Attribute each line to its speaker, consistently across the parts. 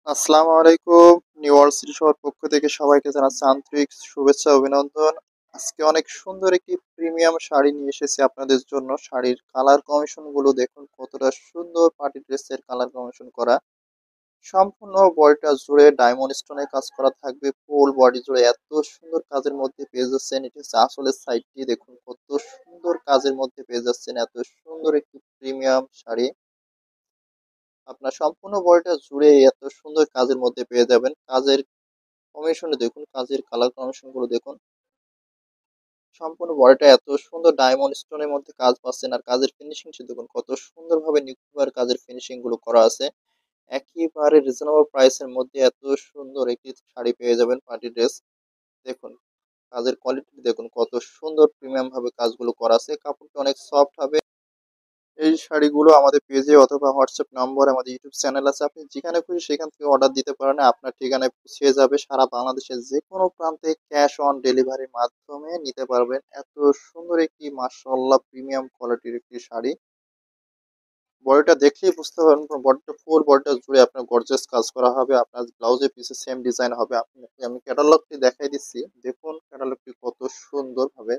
Speaker 1: আসসালামু আলাইকুম। New world city শপের পক্ষ থেকে সবাইকে জানাচ্ছি আন্তরিক শুভেচ্ছা ও অভিনন্দন। আজকে অনেক সুন্দর একটি প্রিমিয়াম শাড়ি নিয়ে এসেছি আপনাদের জন্য। শাড়ির কালার কম্বিনেশন গুলো দেখুন কতটা সুন্দর, পার্টি ড্রেসের কালার কম্বিনেশন করা। সম্পূর্ণ বডিটা জুড়ে ডায়মন্ড স্টোনের কাজ করা থাকবে। ফুল বডি জুড়ে এত সুন্দর কাজের মধ্যে পেয়ে যাচ্ছেন। এটি হচ্ছে আসলের সাইডটি দেখুন কত সুন্দর কাজের মধ্যে পেয়ে যাচ্ছেন। এত সুন্দর একটি প্রিমিয়াম শাড়ি আপনার সম্পূর্ণ বডিটা জুড়ে এত সুন্দর কাজের মধ্যে পেয়ে যাবেন। কাজের কম্বিনেশনে দেখুন, কাজের কালার কম্বিনেশন গুলো দেখুন। সম্পূর্ণ বডিটা এত সুন্দর ডায়মন্ড স্টোনের মধ্যে কাজ পাচ্ছেন, আর কাজের ফিনিশিং দেখুন কত সুন্দরভাবে নিখুঁতভাবে কাজের ফিনিশিং গুলো করা আছে। একেবারে রিজনেবল প্রাইসের মধ্যে এত সুন্দর একটি শাড়ি পেয়ে যাবেন, পার্টি ড্রেস। দেখুন কাজের কোয়ালিটি দেখুন কত সুন্দর প্রিমিয়াম ভাবে কাজগুলো করা আছে। কাপড়টা অনেক সফট হবে। এই শাড়িগুলো আমাদের পেজে অথবা হোয়াটসঅ্যাপ নম্বর, আমাদের ইউটিউব চ্যানেল আছে, আপনি যেখানে খুশি সেখান থেকে অর্ডার দিতে পারেন। আপনার ঠিকানায় পৌঁছে যাবে। সারা বাংলাদেশের যে কোনো প্রান্তে ক্যাশ অন ডেলিভারির মাধ্যমে নিতে পারবেন। এত সুন্দর একটি মাশাআল্লাহ প্রিমিয়াম কোয়ালিটির একটি শাড়ি। বডিটা দেখলেই বুঝতে পারবেন বডিটা, ফুল বডিটা জুড়ে আপনার গর্জিয়াস কাজ করা হবে। আপনার ব্লাউজের পিছে সেম ডিজাইন হবে। আপনাকে আমি ক্যাটালগটি দেখাই দিচ্ছি, দেখুন ক্যাটালগটি কত সুন্দর ভাবে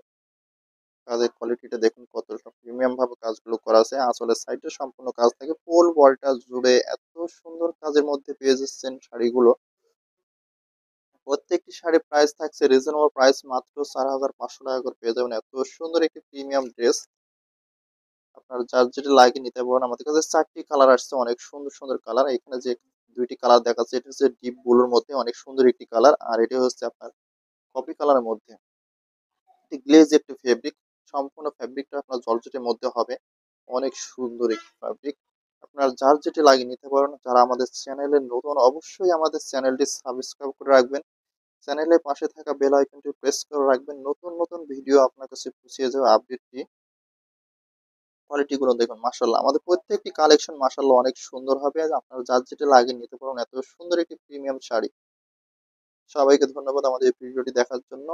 Speaker 1: কাজের কোয়ালিটিটা দেখুন কতটা প্রিমিয়াম ভাবে কাজগুলো করা আছে। আঁচলের সাইডে সম্পূর্ণ কাজ থাকে। ফুল বডিটা জুড়ে এত সুন্দর কাজের মধ্যে পেয়ে যাচ্ছেন শাড়িগুলো। প্রত্যেকটি শাড়ির প্রাইস থাকছে রিজনেবল প্রাইস, মাত্র 4,500 টাকা করে পেয়ে যাবেন। এত সুন্দর একটি প্রিমিয়াম ড্রেস আপনার যার যেটা লাগে নিতে পারেন। আমাদের কাছে 4টি কালার আসছে, অনেক সুন্দর সুন্দর কালার। এখানে যে 2টি কালার দেখাচ্ছে, এটা হচ্ছে ডিপ ব্লুর মধ্যে অনেক সুন্দর একটি কালার, আর এটা হচ্ছে আপনার কফি কালারের মধ্যে। একটি গ্লেজ একটি ফেব্রিক, সম্পূর্ণ ফেব্রিকটা আপনার জর্জেটের মধ্যে হবে। অনেক সুন্দর একটি ফেব্রিক। আপনার যার যেটি লাগিয়ে নিতে পারেন। যারা আমাদের চ্যানেলে নতুন, অবশ্যই আমাদের চ্যানেলটি সাবস্ক্রাইব করে রাখবেন। চ্যানেলের পাশে থাকা বেল আইকনটি প্রেস করে রাখবেন। নতুন নতুন ভিডিও আপনার কাছে পৌঁছে যাবে আপডেটটি। কোয়ালিটি গুলো দেখুন মাশাআল্লাহ, আমাদের প্রত্যেকটি কালেকশন মাশাআল্লাহ অনেক সুন্দর হবে। আর আপনার যার যেটা লাগিয়ে নিতে পারেন। এত সুন্দর একটি প্রিমিয়াম শাড়ি। সবাইকে ধন্যবাদ আমাদের এই ভিডিওটি দেখার জন্য।